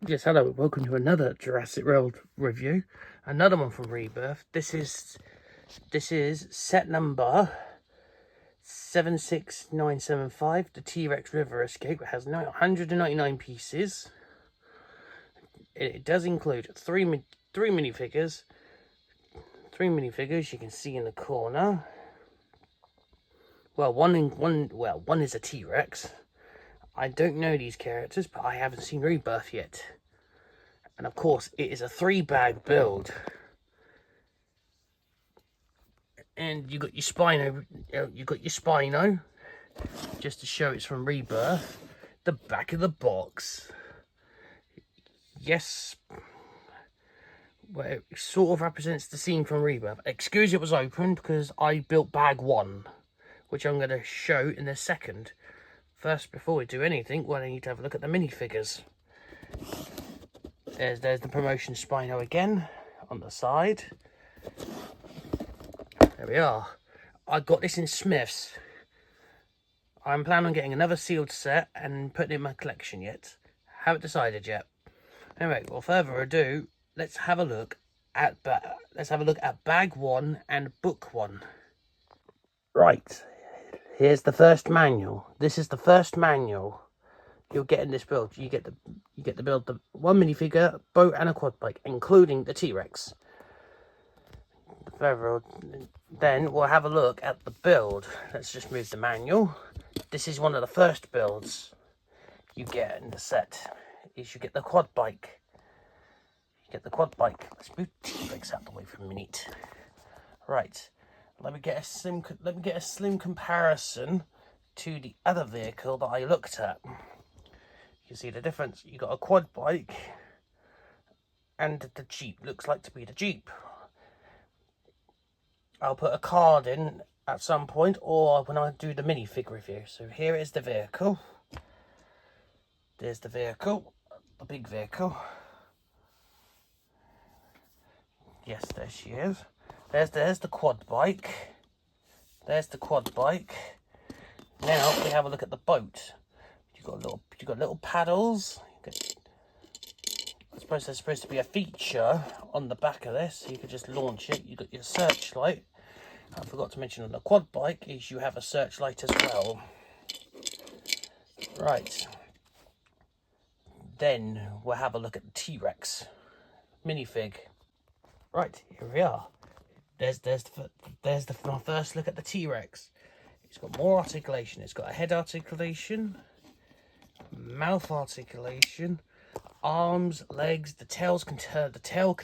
Yes, hello, welcome to another Jurassic World review. Another one from Rebirth. This is set number 76975, the T-Rex River Escape. It has 199 pieces. It does include three minifigures. Three minifigures you can see in the corner. Well, one is a T-Rex. I don't know these characters, but I haven't seen Rebirth yet. And of course, it is a 3-bag build. And you got your Spino, just to show it's from Rebirth. The back of the box, yes, well, it sort of represents the scene from Rebirth. Excuse it was open because I built bag 1, which I'm going to show in a second. First, before we do anything, well, I need to have a look at the minifigures. There's the promotion Spino again on the side. There we are. I got this in Smith's. I'm planning on getting another sealed set and putting it in my collection yet. Haven't decided yet. Anyway, without further ado, let's have a look at bag 1 and book 1. Right. Here's the first manual. This is the first manual you'll get in this build. You get the build, the one minifigure, boat and a quad bike, including the T-Rex. Then we'll have a look at the build. Let's just move the manual. This is one of the first builds you get in the set. Is you get the quad bike. Let's move T-Rex out of the way for a minute. Right. Let me get a slim comparison to the other vehicle that I looked at. You see the difference. You got a quad bike, and the Jeep looks like to be the Jeep. I'll put a card in at some point, or when I do the minifig review. So here is the vehicle. There's the vehicle, the big vehicle. Yes, there she is. There's the quad bike. There's the quad bike. Now we have a look at the boat. You got little paddles. I suppose there's supposed to be a feature on the back of this, so you could just launch it. You got your searchlight. I forgot to mention on the quad bike is you have a searchlight as well. Right. Then we'll have a look at the T-Rex minifig. Right, here we are. There's my first look at the T-Rex. It's got more articulation. It's got a head articulation, mouth articulation, arms, legs. The tail can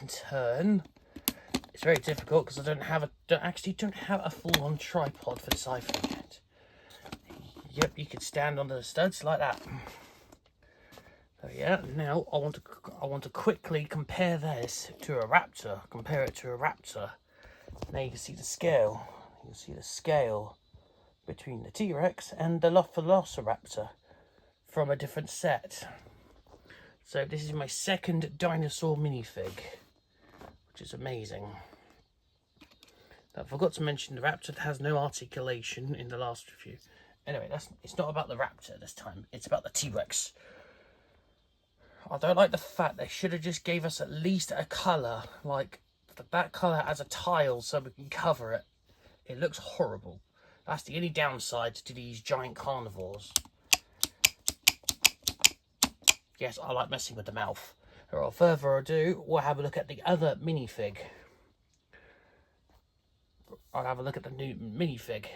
turn. It's very difficult because I don't have a full-on tripod for this iPhone yet. Yep, you could stand under the studs like that. So yeah, now I want to quickly compare this to a raptor. Compare it to a raptor. Now you can see the scale. You can see the scale between the T-Rex and the Velociraptor from a different set. So this is my second dinosaur minifig, which is amazing. I forgot to mention the raptor has no articulation in the last review. Anyway, it's not about the raptor this time. It's about the T-Rex. I don't like the fact they should have just gave us at least a colour, like that colour as a tile so we can cover it. It looks horrible. That's the only downside to these giant carnivores. Yes, I like messing with the mouth. Without further ado, we'll have a look at the other minifig. I'll have a look at the new minifig.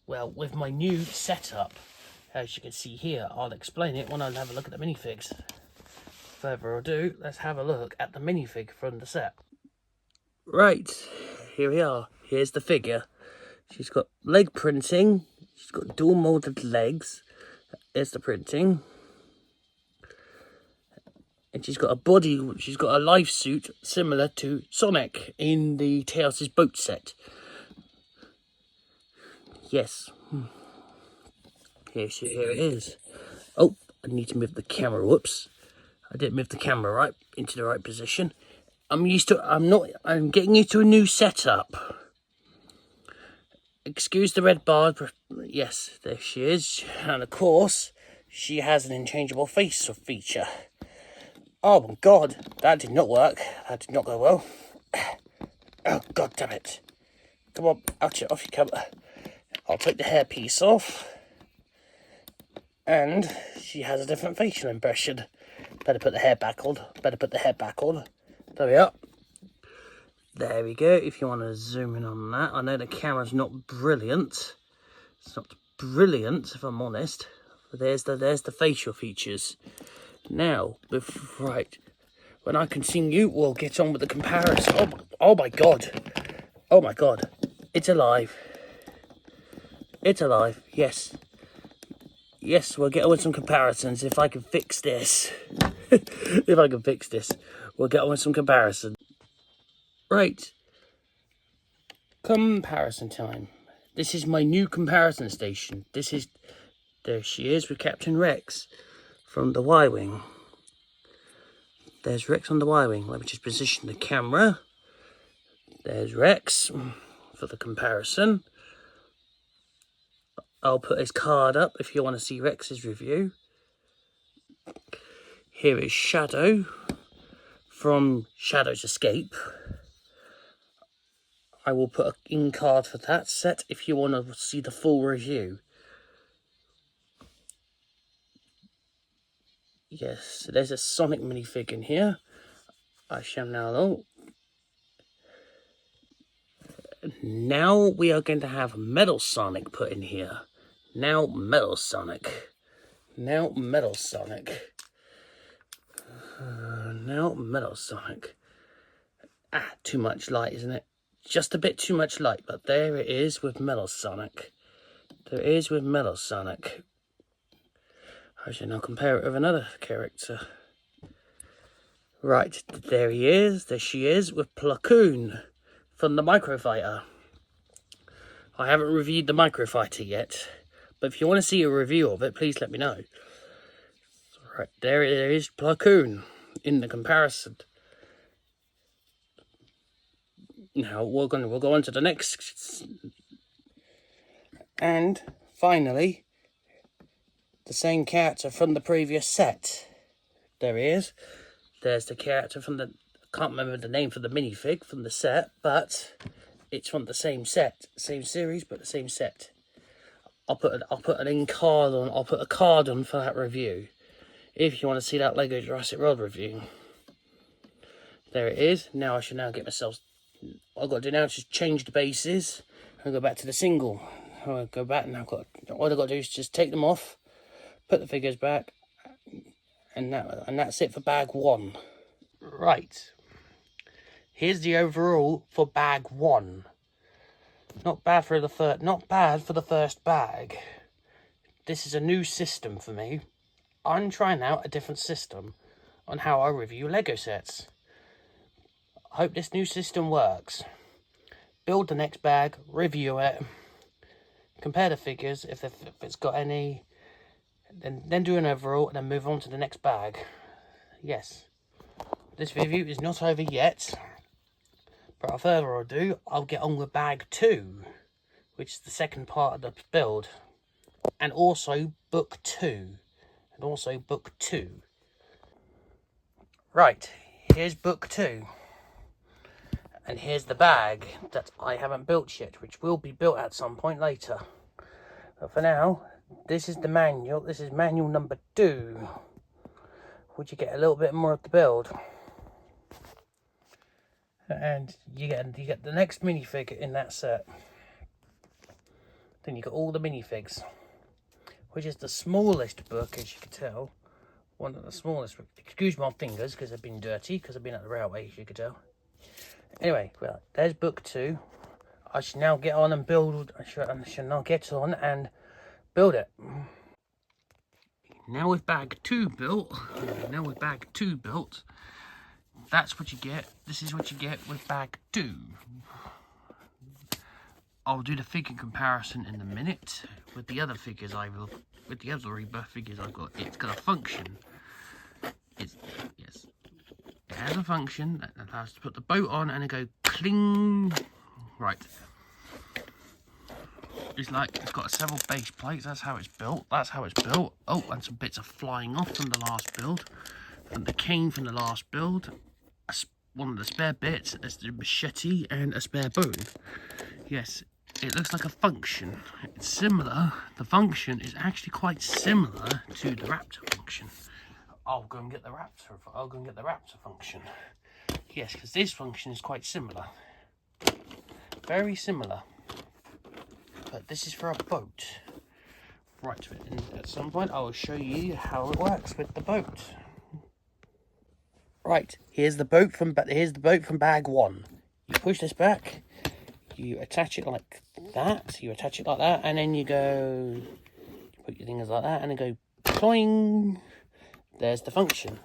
Well, with my new setup, as you can see here, I'll explain it when I have a look at the minifigs. Further ado, let's have a look at the minifig from the set. Right, here we are. Here's the figure. She's got leg printing. She's got dual molded legs. There's the printing. And she's got a body, she's got a life suit similar to Sonic in the Tails' boat set. Yes. Here it is. Oh, I need to move the camera. Whoops. I didn't move the camera right into the right position. I'm getting used to a new setup. Excuse the red bar. Yes, there she is. And of course, she has an interchangeable face feature. Oh my god, that did not work. That did not go well. Oh god damn it. Come on, off you come. I'll take the hairpiece off. And she has a different facial impression. Better put the hair back on. There we are. There we go. If you want to zoom in on that. I know the camera's not brilliant. It's not brilliant, if I'm honest. But there's the facial features. Now, right. When I continue, we'll get on with the comparison. Oh my god. Oh my god. It's alive. It's alive. Yes. Yes, we'll get on with some comparisons if I can fix this. If I can fix this, we'll get on with some comparisons. Right. Comparison time. This is my new comparison station. There she is with Captain Rex from the Y-Wing. There's Rex on the Y-Wing. Let me just position the camera. There's Rex for the comparison. I'll put his card up if you want to see Rex's review. Here is Shadow from Shadow's Escape. I will put an in card for that set if you want to see the full review. Yes, there's a Sonic minifig in here. I shall now... Now we are going to have Metal Sonic put in here. Now Metal Sonic. Now Metal Sonic. Now Metal Sonic. Too much light, isn't it? Just a bit too much light, but there it is with Metal Sonic. There it is with Metal Sonic. I shall now compare it with another character. Right, there he is. There she is with Platoon from the Microfighter. I haven't reviewed the Microfighter yet, but if you want to see a review of it, please let me know. Right, there is Platoon in the comparison. Now we'll go on to the next, and finally, the same character from the previous set. There he is. There's the character from the, I can't remember the name for the minifig from the set, but it's from the same set, same series, but the same set. I'll put an in card on. I'll put a card on for that review, if you want to see that Lego Jurassic World review. There it is. Now I should now get myself. All I've got to do now is just change the bases and go back to the single. I'll go back and all I've got to do is just take them off, put the figures back, and that's it for bag one. Right. Here's the overall for bag one. Not bad for the first bag. This is a new system for me. I'm trying out a different system on how I review Lego sets. I hope this new system works. Build the next bag, review it, compare the figures if it's got any, then do an overall and then move on to the next bag. Yes, this review is not over yet, but without further ado, I'll get on with bag 2, which is the second part of the build, and also book 2. Right, here's book 2. And here's the bag that I haven't built yet, which will be built at some point later. But for now, this is the manual. This is manual number 2, which you get a little bit more of the build. And you get the next minifig in that set. Then you got all the minifigs, which is the smallest book, as you can tell. One of the smallest. Excuse my fingers because they've been dirty, because I've been at the railway, as you can tell. Anyway, well, there's book 2. I should now get on and build. I should now get on and build it. Now with bag 2 built. That's what you get. This is what you get with bag 2. I'll do the figure comparison in a minute with the other figures with the other Rebirth figures I've got. It's got a function. Yes. It has a function that allows to put the boat on and it go cling. Right. it's got several base plates. That's how it's built. Oh, and some bits are flying off from the last build. And the cane from the last build. One of the spare bits is the machete and a spare bone. Yes, it looks like a function. It's similar. The function is actually quite similar to the Raptor function. I'll go and get the Raptor function. Yes, because this function is quite similar. Very similar. But this is for a boat. Right, and at some point I will show you how it works with the boat. Right, here's the boat from bag 1. You push this back, you attach it like that, and then you put your fingers like that, and then go cloing. There's the function.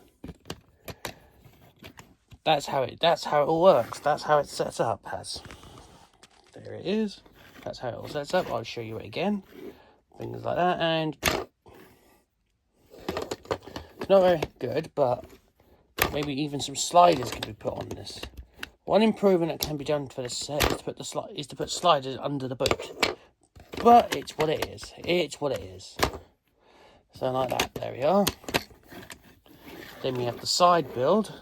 That's how it all works. That's how it's set up as. There it is. That's how it all sets up. I'll show you it again. Fingers like that, and it's not very good, but maybe even some sliders can be put on this. One improvement that can be done for this set is to put sliders under the boat. But it's what it is. It's what it is. So like that. There we are. Then we have the side build,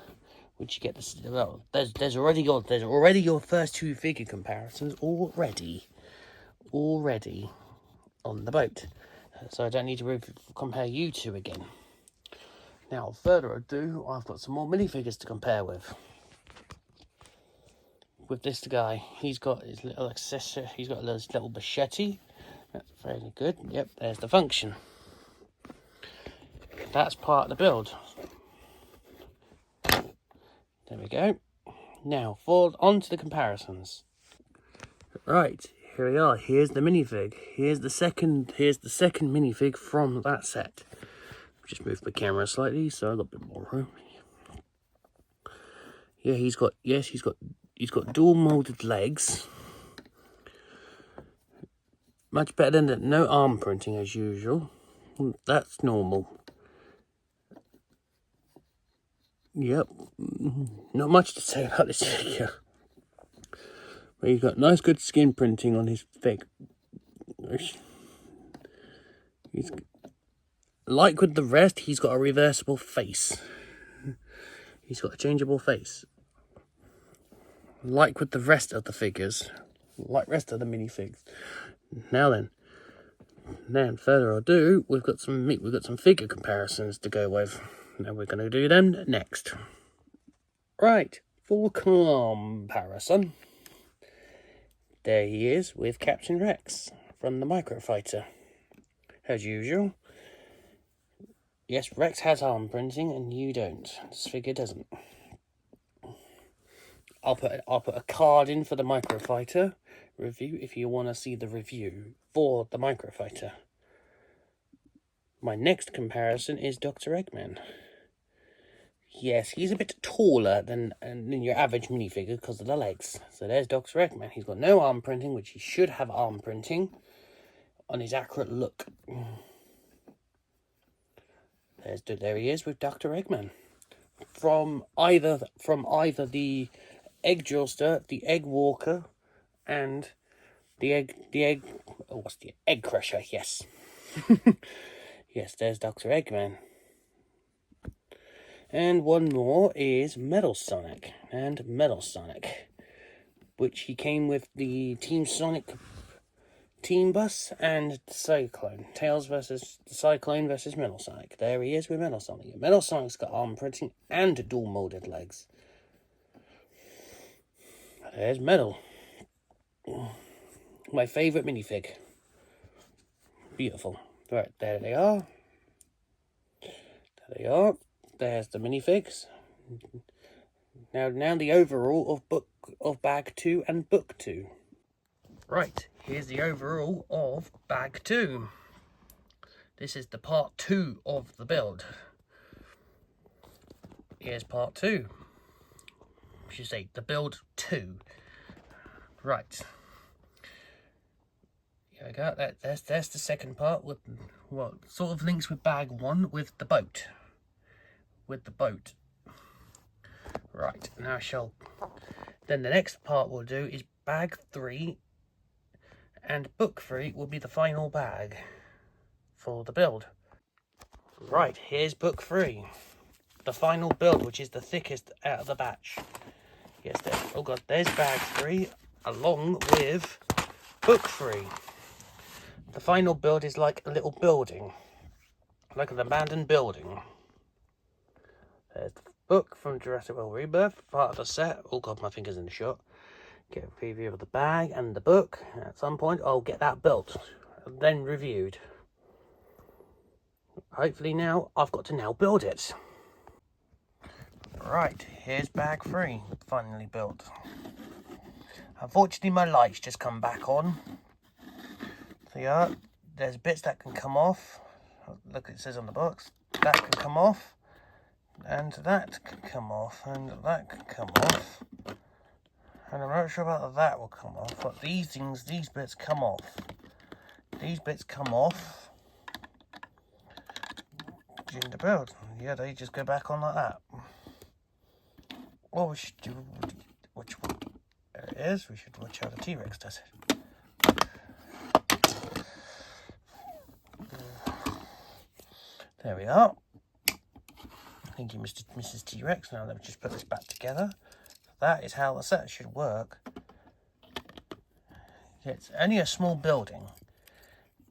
which you get this. Well, there's already your first 2 figure comparisons already on the boat. So I don't need to compare you two again. Now, further ado, I've got some more minifigures to compare with. With this guy, he's got his little accessory. He's got his little machete. That's fairly good. Yep, there's the function. That's part of the build. There we go. Now, on to the comparisons. Right, here we are. Here's the minifig. Here's the second minifig from that set. Just move the camera slightly so I've got a bit more room. Yeah, he's got dual molded legs. Much better than no arm printing as usual. That's normal. Yep, not much to say about this figure. But he's got nice good skin printing on his fig. He's like with the rest, he's got a reversible face. He's got a changeable face. Like with the rest of the figures, like rest of the minifigs. Now further ado, we've got some figure comparisons to go with. Now we're going to do them next. Right, for comparison, there he is with Captain Rex from the Microfighter. As usual. Yes, Rex has arm printing and you don't. This figure doesn't. I'll put a card in for the Microfighter review if you want to see the review for the Microfighter. My next comparison is Dr. Eggman. Yes, he's a bit taller than your average minifigure because of the legs. So there's Dr. Eggman. He's got no arm printing, which he should have arm printing on his accurate look. There he is with Dr. Eggman. From either the Egg Jawster, the Egg Walker, and the Egg Crusher, yes. Yes, there's Dr. Eggman. And one more is Metal Sonic, which he came with the Team Sonic Team Bus and the Cyclone. Tails versus the Cyclone versus Metal Sonic. There he is with Metal Sonic. Metal Sonic's got arm printing and dual molded legs. There's Metal. My favourite minifig. Beautiful. Right, there they are. There's the minifigs. Now the overall of bag 2 and book 2. Right, here's the overall of bag 2. This is the part 2 of the build. Here's part 2. I should say the build 2. Right. Here we go. There's the second part with what sort of links with bag 1 with the boat. Right, now then the next part we'll do is bag 3 And book 3 will be the final bag for the build. Right, here's book 3. The final build, which is the thickest out of the batch. Yes, there. Oh god, there's bag 3 along with book 3. The final build is like a little building, like an abandoned building. There's the book from Jurassic World Rebirth, part of the set. Oh god, my finger's in the shot. Get a preview of the bag and the book. At some point, I'll get that built, and then reviewed. Hopefully now, I've got to now build it. Right, here's bag 3, finally built. Unfortunately, my lights just come back on. So yeah, there's bits that can come off. Look, it says on the box. That can come off. And that can come off. And that can come off. And I'm not sure about that will come off. But these bits come off. These bits come off. During the build. Yeah, they just go back on like that. What we should do, which one? There it is. We should watch how the T-Rex does it. There we are. Thank you, Mrs. T-Rex. Now let me just put this back together. That is how the set should work. It's only a small building.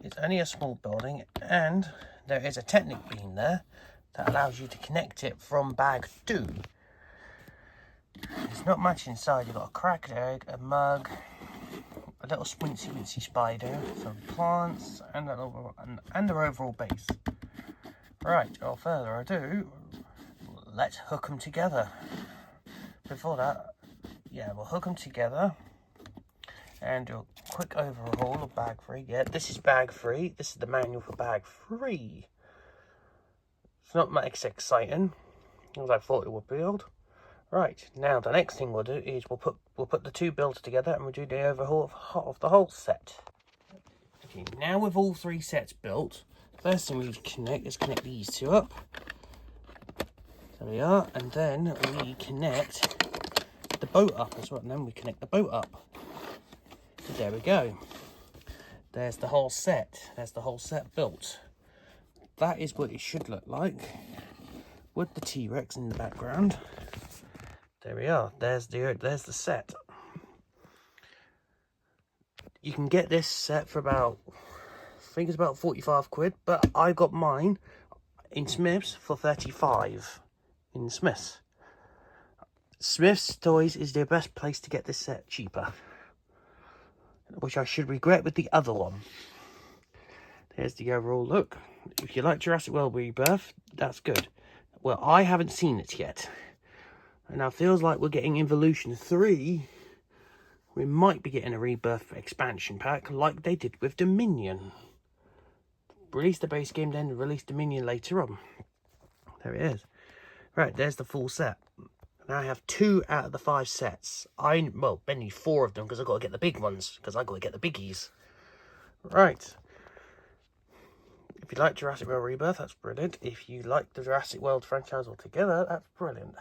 It's only a small building, and there is a Technic beam there that allows you to connect it from bag 2. There's not much inside. You've got a cracked egg, a mug, a little wincy spider, some plants, and their overall base. Right, without further ado, let's hook them together. Before that, yeah, we'll hook them together and do a quick overhaul of bag 3. Yeah, this is bag 3. This is the manual for bag 3. It's not much exciting as I thought it would build. Right, now the next thing we'll do is we'll put the 2 builds together and we'll do the overhaul of the whole set. Okay, now with all 3 sets built, first thing we need to connect is connect these 2 up. There we are, and then we connect the boat up as well, and then we connect the boat up. So there we go. There's the whole set. There's the whole set built. That is what it should look like with the T-Rex in the background. There we are. There's the set. You can get this set for about, I think it's about 45 quid, but I got mine in Smith's for 35 in Smith's. Smith's Toys is the best place to get this set cheaper, which I should regret with the other one. There's the overall look. If you like Jurassic World Rebirth, that's good. Well, I haven't seen it yet. And now it feels like we're getting Evolution 3. We might be getting a Rebirth expansion pack like they did with Dominion. Release the base game, then release Dominion later on. There it is. Right, there's the full set. Now I have 2 out of the 5 sets. Well, I need 4 of them because I've got to get the big ones. Because I've got to get the biggies. Right. If you like Jurassic World Rebirth, that's brilliant. If you like the Jurassic World franchise altogether, that's brilliant.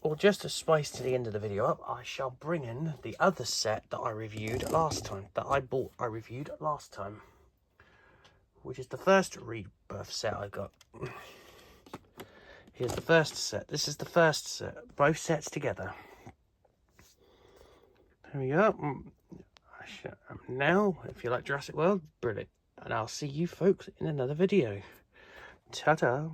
Or just to spice to the end of the video up, I shall bring in the other set that I reviewed last time. I reviewed last time. Which is the first Rebirth set I got. Here's the first set. This is the first set. Both sets together. There we go. Now, if you like Jurassic World, brilliant. And I'll see you folks in another video. Ta-ta.